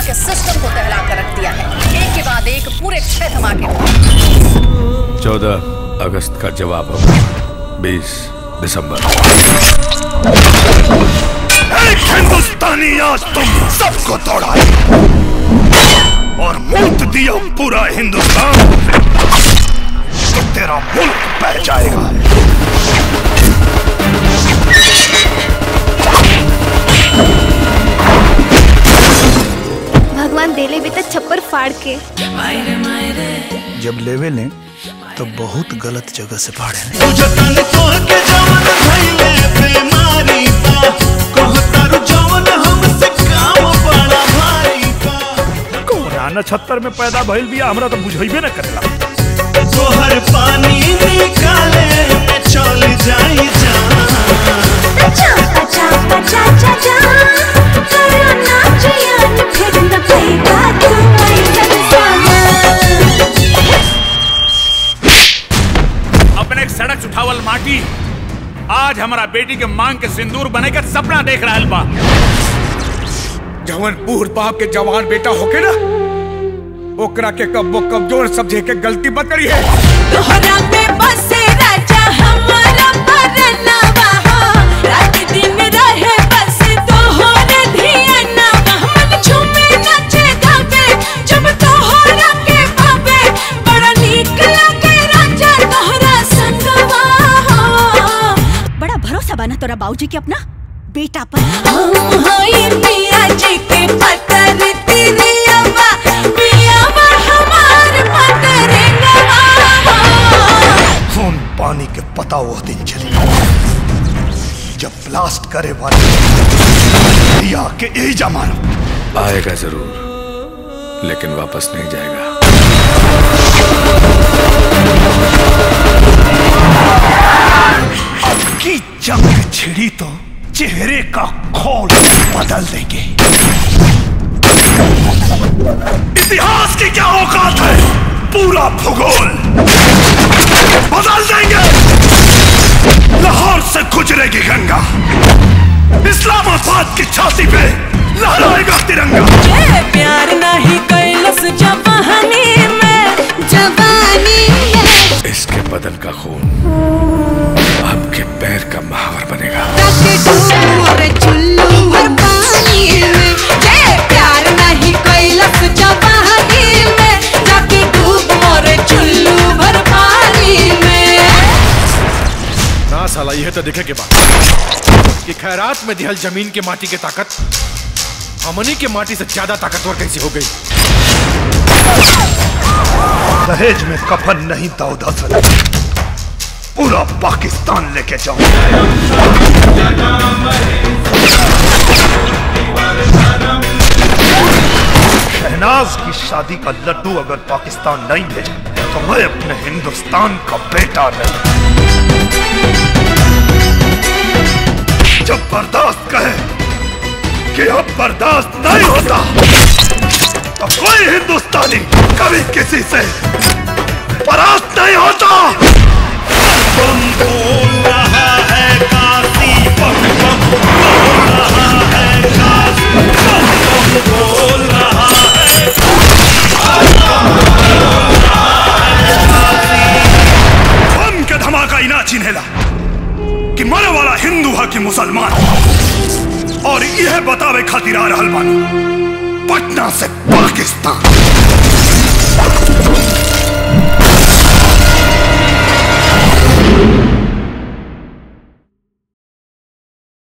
के सिस्टम को दहला कर रख दिया है। एक के बाद एक पूरे 6 धमाके। 14 अगस्त का जवाब होगा 20 दिसंबर। एक हिंदुस्तानी आज तुम सबको दौड़ाए और मूत दिया पूरा हिंदुस्तान, तो तेरा मुल्क बह जाएगा। भगवान देले बेटा छप्पर फाड़ के। जब लेवे लें तो बहुत गलत जगह से फाड़े। कौन 76 में पैदा भइल बिया हमरा तो बुझाइबे न करेला। तोहर पानी निकाले में चल जाई जान। अच्छा अच्छा अच्छा अच्छा अच्छा करो नाच यार फिर न पैदा तू अपने एक सड़क उठावल माटी आज हमारा बेटी के मांग के सिंदूर बने का सपना देख रहा बा। जवन बूढ़ बाप के जवान बेटा होके ना ओकरा के कब्बो कमजोर समझे के गलती मत करी है। तोहरा पे बसे राजा हमारा परनावा रात दिन रहे बस तोहरे धियानवा। मन झूमे नाचे गावे जब तोहरा के पावे बड़ा नीक लागे राजा तोहरा संगवा। बड़ा भरोसा बना तोरा बाबूजी के अपना बेटा पर। हाय पिया जी के पतर तिरियावा पियावा हमार पतरेंगा। खून पानी के पता वो दिन चली जब ब्लास्ट करे वाले दिया के एजा मारा। आएगा जरूर लेकिन वापस नहीं जाएगा। अब की जंग छिड़ी तो चेहरे का खोल बदल देंगे। इतिहास की क्या औकात है, पूरा भूगोल बदल देंगे। लाहौर से गुजरेगी गंगा, इस्लामाबाद की छाती पे लहराएगा तिरंगा। प्यार नहीं कैलस जवानी में जवानी में। इसके बदन का खून आपके पैर का महावर बनेगा। प्यार नहीं कैलस जवानी में जाके डूब मोरे चुल्लू भर पानी में। ना साला यह तो देखे के बाद कि खैरात में दिहल जमीन के माटी के ताकत हमनी के माटी से ज्यादा ताकतवर कैसे हो गई। दहेज में कफन नहीं दाऊदा सर, पूरा पाकिस्तान लेके जाऊं। शहनाज की शादी का लड्डू अगर पाकिस्तान नहीं भेजे तो मैं अपने हिंदुस्तान का बेटा नहीं। जब बर्दाश्त कहे कि अब बर्दाश्त नहीं होता तो कोई हिंदुस्तानी कभी किसी से परास्त नहीं होता। बम बोल रहा है काशी, बम बम बोल रहा है काशी, बम बोल रहा है बम के धमाका इना चिन्हेला कि मरे वाला हिंदू है कि मुसलमान, और यह बतावे खातिर आ रहल बानी पटना से पाकिस्तान।